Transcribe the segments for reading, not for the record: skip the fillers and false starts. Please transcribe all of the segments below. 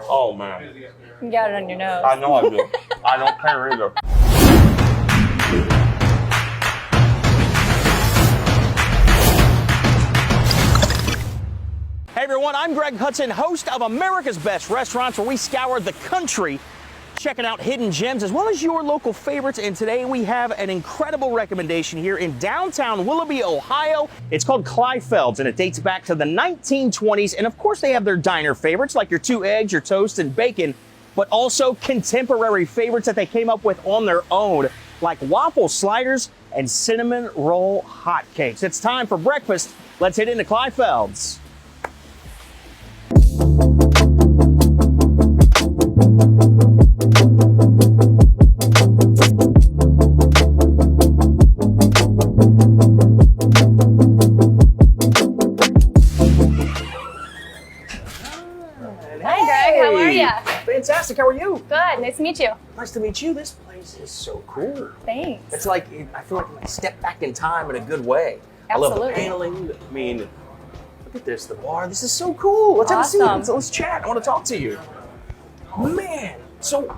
Oh man. You got it on your nose. I know I do. I don't care either. Hey everyone, I'm Greg Hudson, host of America's Best Restaurants, where we scour the country checking out hidden gems as well as your local favorites. And today we have an incredible recommendation here in downtown Willoughby, Ohio. It's called Kleifeld, and it dates back to the 1920s. And of course they have their diner favorites like your 2 eggs, your toast, and bacon, but also contemporary favorites that they came up with on their own, like waffle sliders and cinnamon roll hotcakes. It's time for breakfast. Let's head into Kleifeld's. Fantastic. How are you? Good. Nice to meet you. Nice to meet you. This place is so cool. Thanks. It's like, I feel like I step back in time in a good way. Absolutely. I love the paneling. I mean, look at this, the bar. This is so cool. Let's have a seat. Let's chat. I want to talk to you. Man, so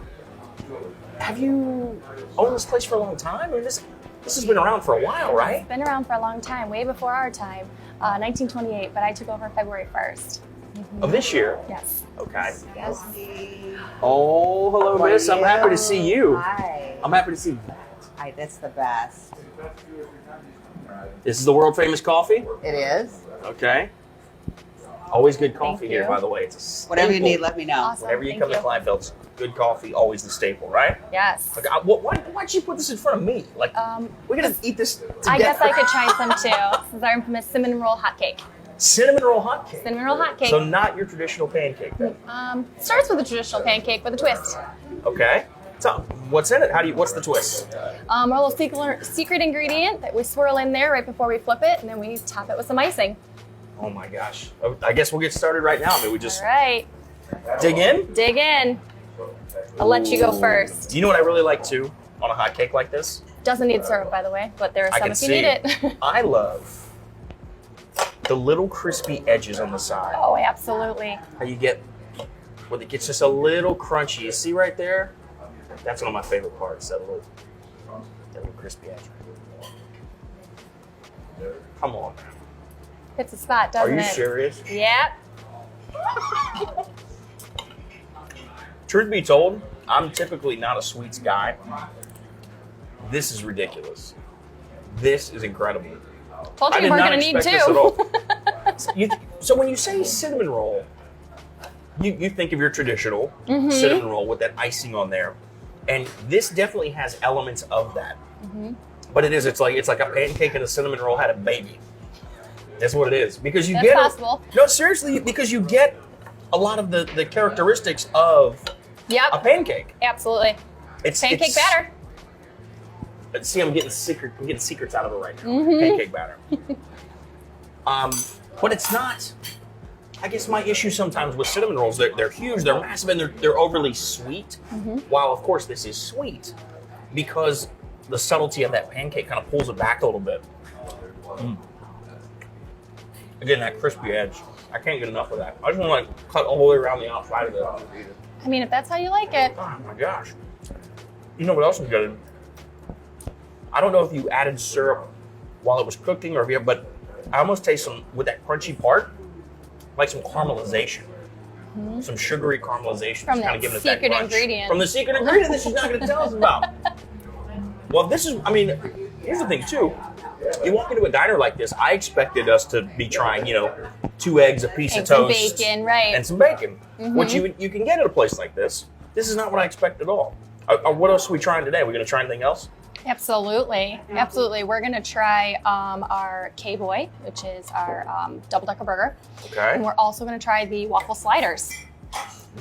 have you owned this place for a long time? I mean, this has been around for a while, right? It's been around for a long time, way before our time, 1928, but I took over February 1st. Of this year? Yes. Okay. Yes. Oh, hello, miss. I'm happy to see you. Hi. I'm happy to see that. Hi, that's the best. This is the world famous coffee? It is. Okay. Always good coffee Thank here, you. by the way. It's a staple. Whatever you need, let me know. Awesome. Whenever you Thank come to Kleinfeld's, good coffee, always the staple, right? Yes. Okay, why'd you put this in front of me? Like, we're gonna eat this together. I guess I could try some too. This is our infamous cinnamon roll hotcake. Cinnamon roll hotcake. Cinnamon roll hotcake. So not your traditional pancake then? Starts with a traditional pancake with a twist. Okay. So what's in it? What's the twist? Our little secret ingredient that we swirl in there right before we flip it, and then we top it with some icing. Oh my gosh. I guess we'll get started right now. I mean, we just All right. dig in. Dig in. I'll let you go first. You know what I really like too on a hotcake like this? Doesn't need syrup, by the way, but there are I some can if you see. need it. I love the little crispy edges on the side. Oh, absolutely. How you get, well, it gets just a little crunchy. You see right there? That's one of my favorite parts, that little crispy edge. Come on, man. Hits a spot, doesn't it? Are you serious? Yep. Truth be told, I'm typically not a sweets guy. This is ridiculous. This is incredible. Told you I we did weren't not going to need expect this at two. all. So when you say cinnamon roll, you think of your traditional cinnamon roll with that icing on there, and this definitely has elements of that. But it's like a pancake and a cinnamon roll had a baby. That's what it is, because you That's get possible. No, seriously, because you get a lot of the characteristics of a pancake. Absolutely. It's Pancake batter. See, I'm getting secrets out of it right now. Pancake batter. But it's not. I guess my issue sometimes with cinnamon rolls, they're huge, they're massive, and they're overly sweet. While of course this is sweet, because the subtlety of that pancake kind of pulls it back a little bit. Again, that crispy edge. I can't get enough of that. I just want to cut all the way around the outside of it. I mean, if that's how you like it. Oh my gosh. You know what else is good? I don't know if you added syrup while it was cooking or if you have, but I almost taste some, with that crunchy part, like some caramelization. Some sugary caramelization. From kind that of giving it secret crunch. ingredient. From the secret ingredient that she's not going to tell us about. Well, this is, I mean, here's the thing too. You walk into a diner like this, I expected us to be trying, 2 eggs, a piece And of some toast. bacon, right. And some bacon, which you can get at a place like this. This is not what I expect at all. What else are we trying today? Are we going to try anything else? Absolutely. Absolutely. We're going to try our K-Boy, which is our double-decker burger. Okay. And we're also going to try the waffle sliders.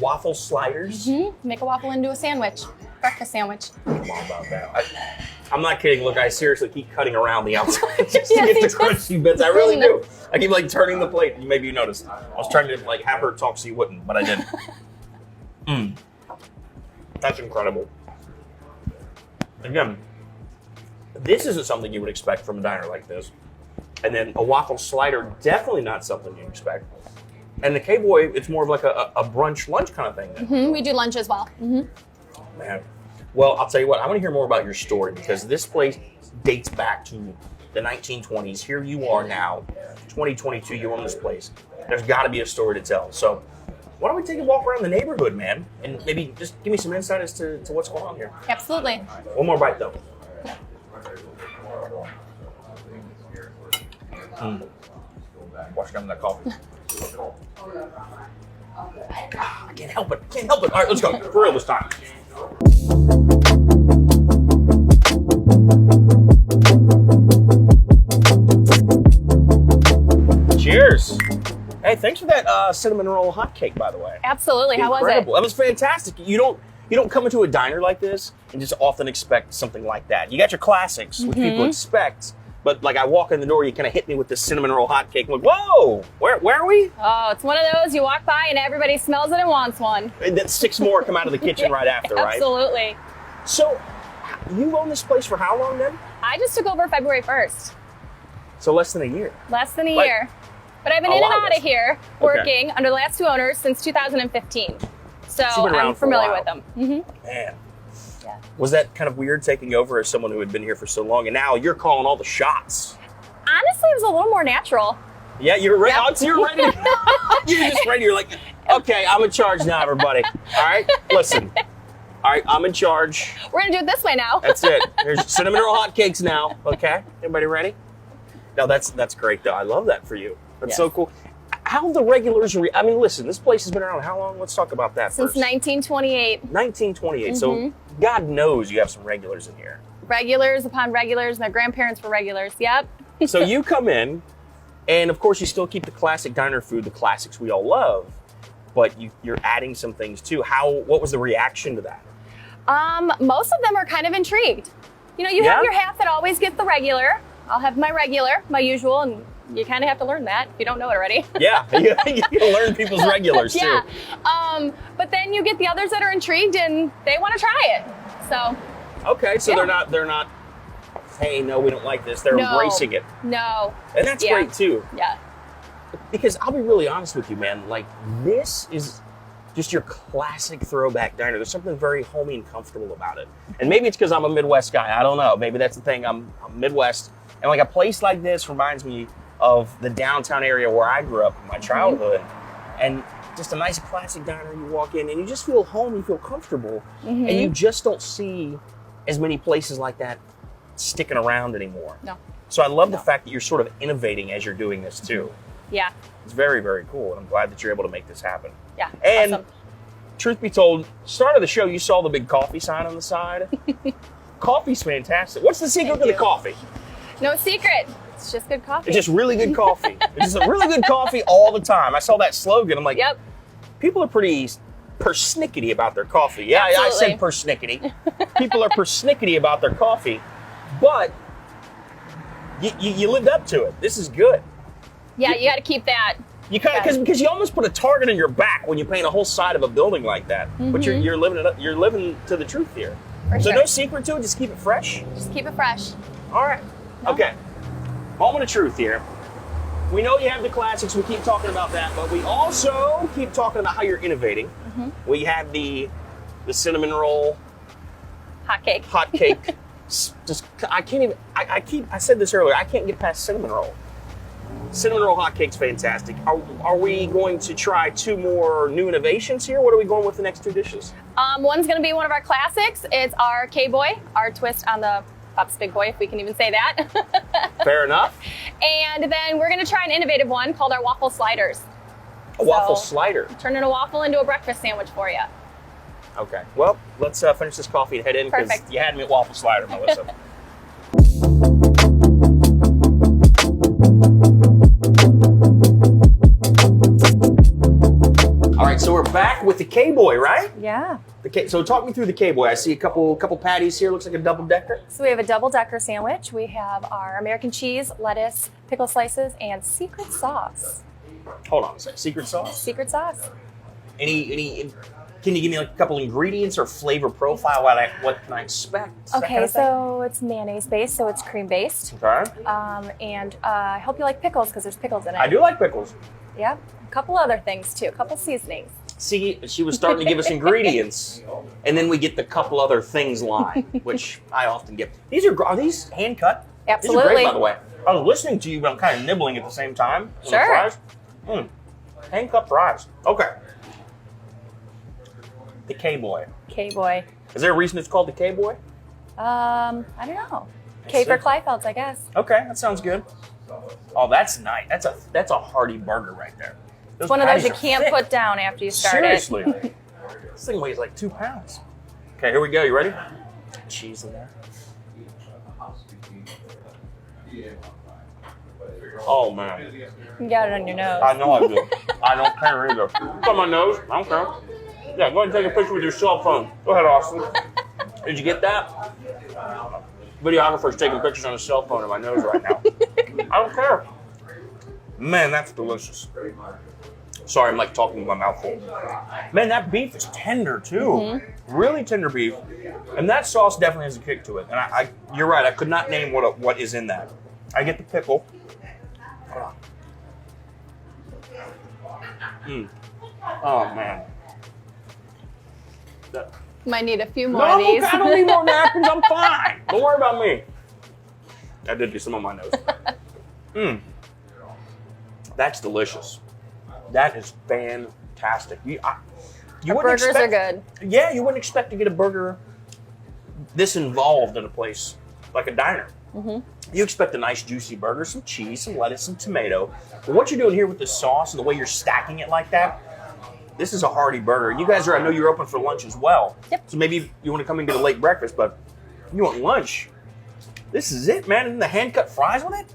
Waffle sliders? Make a waffle into a sandwich. Breakfast sandwich. I'm all about that. I'm not kidding. Look, I seriously keep cutting around the outside just to Yes, get he the does. crunchy bits. I really do. I keep turning the plate. Maybe you noticed. I was trying to have her talk so you wouldn't, but I didn't. That's incredible. Again, this isn't something you would expect from a diner like this. And then a waffle slider, definitely not something you expect. And the K-Boy, it's more of like a brunch lunch kind of thing then. We do lunch as well. Man. Well, I'll tell you what, I want to hear more about your story because this place dates back to the 1920s. Here you are now, 2022, you own this place. There's got to be a story to tell. So why don't we take a walk around the neighborhood, man, and maybe just give me some insight as to what's going on here. Absolutely. One more bite, though. Wash down that coffee. I can't help it. Can't help it. All right, let's go. For real this time. Cheers. Hey, thanks for that cinnamon roll hot cake, by the way. Absolutely. How was it? Incredible. That was fantastic. You don't come into a diner like this and just often expect something like that. You got your classics, which people expect. But like I walk in the door, you kind of hit me with this cinnamon roll hot cake. I'm like, whoa, where are we? Oh, it's one of those you walk by and everybody smells it and wants one. And then 6 more come out of the kitchen right after, right? Absolutely. So you've owned this place for how long then? I just took over February 1st. So less than a year. Less than a Like, year. But I've been a in and lot out less. of here working under the last 2 owners since 2015. So you've been around I'm for a familiar while. with them. Man. Yeah. Was that kind of weird taking over as someone who had been here for so long and now you're calling all the shots? Honestly, it was a little more natural. Yeah, you're ready. Yep. Oh, so you're ready. You're just ready. You're like, okay, I'm in charge now, everybody. All right, listen. All right, I'm in charge. We're going to do it this way now. That's it. There's cinnamon roll hotcakes now. Okay, everybody ready? No, that's great though. I love that for you. That's Yes. so cool. How the regulars? I mean, listen. This place has been around how long? Let's talk about that Since first. 1928. 1928. So God knows you have some regulars in here. Regulars upon regulars, and their grandparents were regulars. Yep. So you come in, and of course you still keep the classic diner food, the classics we all love, but you're adding some things too. What was the reaction to that? Most of them are kind of intrigued. You know, you Yeah? have your half that always get the regular. I'll have my regular, my usual, and you kind of have to learn that if you don't know it already. Yeah, you learn people's regulars too. Yeah. But then you get the others that are intrigued and they want to try it. So Okay, so Yeah. they're not. Hey, no, we don't like this. They're no, embracing it, No. and that's Yeah. great too. Yeah. Because I'll be really honest with you, man. Like this is just your classic throwback diner. There's something very homey and comfortable about it. And maybe it's because I'm a Midwest guy. I don't know. Maybe that's the thing. I'm Midwest, and like a place like this reminds me of the downtown area where I grew up in my childhood, and just a nice classic diner. You walk in and you just feel home. You feel comfortable, and you just don't see as many places like that sticking around anymore. No. So I love the fact that you're sort of innovating as you're doing this too. Yeah. It's very, very cool, and I'm glad that you're able to make this happen. Yeah. And awesome. truth be told, start of the show, you saw the big coffee sign on the side. Coffee's fantastic. What's the secret to the coffee? No secret. It's just good coffee. It's just really good coffee. It's just a really good coffee all the time. I saw that slogan. I'm like, Yep. people are pretty persnickety about their coffee. Yeah, I said Absolutely. persnickety. People are persnickety about their coffee, but you lived up to it. This is good. Yeah, you got to keep that. You kind of because you almost put a target on your back when you paint a whole side of a building like that. But you're living it up. You're living to the truth here. For So sure. no secret to it. Just keep it fresh. Just keep it fresh. All right. No. Okay. Moment of truth here. We know you have the classics. We keep talking about that, but we also keep talking about how you're innovating. We have the cinnamon roll Hot cake. hot cake. Just I can't even. I said this earlier. I can't get past cinnamon roll. Cinnamon roll hot cake's fantastic. Are we going to try 2 more new innovations here? What are we going with the next 2 dishes? One's going to be one of our classics. It's our K-Boy, our twist on the Pop's Big Boy, if we can even say that. Fair enough. And then we're going to try an innovative one called our waffle sliders. A waffle So- slider. Turning a waffle into a breakfast sandwich for you. Okay. Well, let's finish this coffee and head in because Perfect. you had me at waffle slider, Melissa. All right, so we're back with the K-Boy, right? Yeah. So talk me through the K-Boy. I see a couple patties here. Looks like a double-decker. So we have a double-decker sandwich. We have our American cheese, lettuce, pickle slices, and secret sauce. Hold on a second. Secret sauce? Secret sauce. Any Can you give me like a couple ingredients or flavor profile? What can I expect? Okay, so it's mayonnaise based, so it's cream based. Okay. And I hope you like pickles because there's pickles in it. I do like pickles. Yeah, a couple other things too, a couple seasonings. See, she was starting to give us ingredients, and then we get the couple other things line, which I often get. Are these hand cut? Absolutely. These are great, by the way. I was listening to you, but I'm kind of nibbling at the same time. Sure. Hand cut fries. Okay. The K-Boy. K-Boy. Is there a reason it's called the K-Boy? I don't know. K for Kleifelds, I guess. Okay, that sounds good. Oh, that's nice. That's a hearty burger right there. It's one of those you can't put down after you start Seriously. This thing weighs like 2 pounds. Okay, here we go. You ready? Cheese in there. Oh, man. You got it on your nose. I know I do. I don't care either. It's on my nose. I don't care. Yeah, go ahead and take a picture with your cell phone. Go ahead, Austin. Did you get that? Videographer's taking pictures on his cell phone of my nose right now. I don't care. Man, that's delicious. Sorry, I'm like talking with my mouth full. Man, that beef is tender too. Really tender beef. And that sauce definitely has a kick to it. And you're right, I could not name what is in that. I get the pickle. Oh, man. Might need a few more of these. I don't need more napkins. I'm fine. Don't worry about me. I did get some on my nose. That's delicious. That is fantastic. Burgers are good. Yeah, you wouldn't expect to get a burger this involved in a place like a diner. You expect a nice juicy burger, some cheese, some lettuce, some tomato. But what you're doing here with the sauce and the way you're stacking it like that, this is a hearty burger. You guys I know you're open for lunch as well. Yep. So maybe you want to come and get a late breakfast, but you want lunch. This is it, man. And the hand-cut fries with it?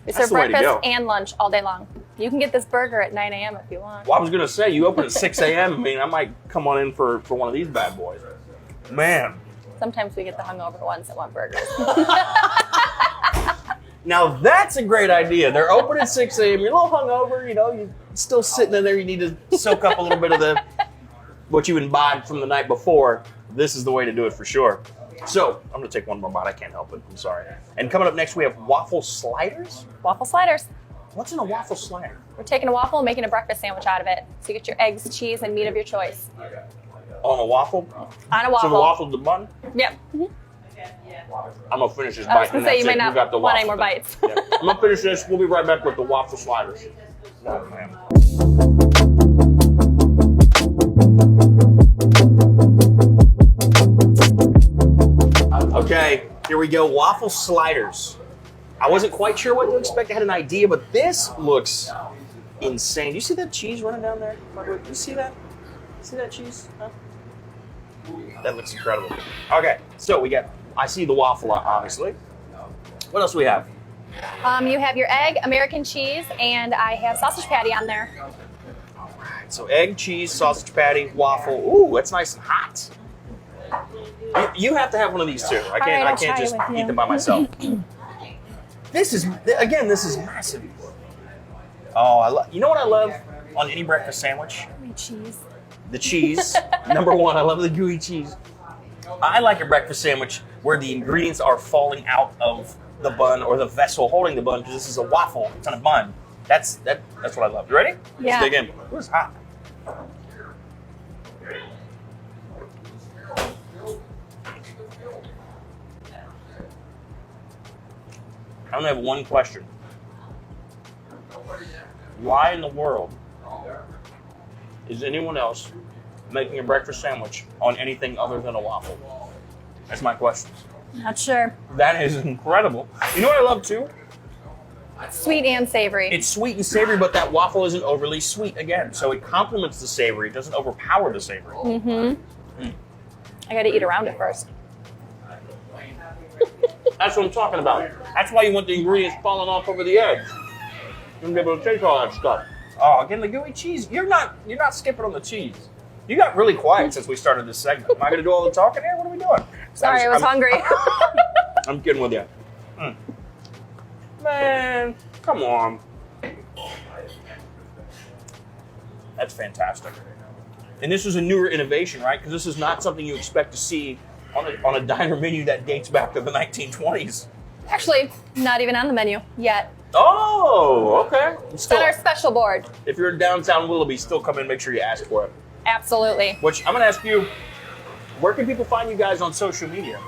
We serve breakfast and lunch all day long. You can get this burger at 9 a.m. if you want. Well, I was going to say, you open at 6 a.m. I mean, I might come on in for one of these bad boys. Man. Sometimes we get the hungover ones that want burgers. Now, that's a great idea. They're open at 6 a.m. You're a little hungover, you're still sitting in there. You need to soak up a little bit of what you imbibed from the night before. This is the way to do it for sure. So, I'm going to take one more bite. I can't help it. I'm sorry. And coming up next, we have waffle sliders. Waffle sliders. What's in a waffle slider? We're taking a waffle and making a breakfast sandwich out of it. So you get your eggs, cheese, and meat of your choice. On a waffle? On a waffle. So the waffle's the bun? Yep. I'm going to finish this bite. I was going to say, you might not want any more bites. Yeah. I'm going to finish this. We'll be right back with the waffle sliders. Oh, man. Okay, here we go. Waffle sliders. I wasn't quite sure what to expect. I had an idea, but this looks insane. Do you see that cheese running down there? Do you see that? See that cheese? Huh? That looks incredible. Okay, so I see the waffle, obviously. What else do we have? You have your egg, American cheese, and I have sausage patty on there. All right, so egg, cheese, sausage patty, waffle. Ooh, that's nice and hot. You have to have one of these too. I can't just eat them by myself. This is massive. Oh, you know what I love on any breakfast sandwich? Cheese. The cheese. Number one, I love the gooey cheese. I like a breakfast sandwich where the ingredients are falling out of the bun or the vessel holding the bun, because this is a waffle. It's on a bun. That's what I love. You ready? Yeah. Let's dig in. It was hot. I only have one question. Why in the world is anyone else making a breakfast sandwich on anything other than a waffle? That's my question. Not sure. That is incredible. You know what I love too? Sweet and savory. It's sweet and savory, but that waffle isn't overly sweet again. So it complements the savory. It doesn't overpower the savory. I got to eat around it first. That's what I'm talking about. That's why you want the ingredients falling off over the edge. You're gonna be able to taste all that stuff. Oh, again, the gooey cheese. You're not skipping on the cheese. You got really quiet since we started this segment. Am I gonna do all the talking here? What are we doing? Sorry, I was hungry. I'm kidding with you. Man, come on. That's fantastic. And this is a newer innovation, right? Because this is not something you expect to see on a diner menu that dates back to the 1920s. Actually, not even on the menu yet. Oh, okay. It's on our special board. If you're in downtown Willoughby, still come in, make sure you ask for it. Absolutely. Which I'm going to ask you, where can people find you guys on social media?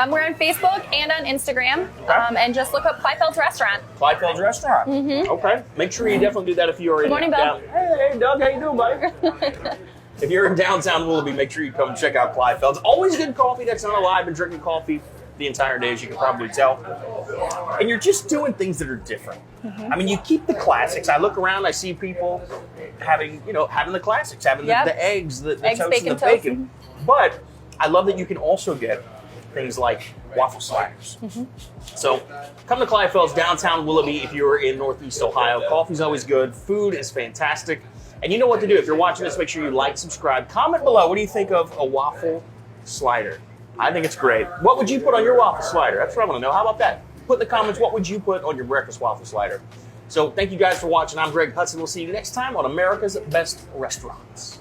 We're on Facebook and on Instagram, Okay. and just look up Kleifeld's Restaurant. Kleifeld's Restaurant. Mm-hmm. Okay. Make sure you definitely do that if you're in Good morning, Bill. Hey, Doug, how you doing, buddy? If you're in downtown Willoughby, make sure you come check out Kleifeld. Always good coffee. That's not a lie. I've been drinking coffee the entire day, as you can probably tell. And you're just doing things that are different. Mm-hmm. I mean, you keep the classics. I look around, I see people having the classics, having the eggs, the eggs, toast, bacon, and the bacon. But I love that you can also get things like waffle sliders. Mm-hmm. So come to Kleifeld's downtown Willoughby if you're in Northeast Ohio. Coffee's always good. Food is fantastic. And you know what to do. If you're watching this, make sure you like, subscribe, comment below. What do you think of a waffle slider? I think it's great. What would you put on your waffle slider? That's what I want to know. How about that? Put in the comments, what would you put on your breakfast waffle slider? So thank you guys for watching. I'm Greg Hudson. We'll see you next time on America's Best Restaurants.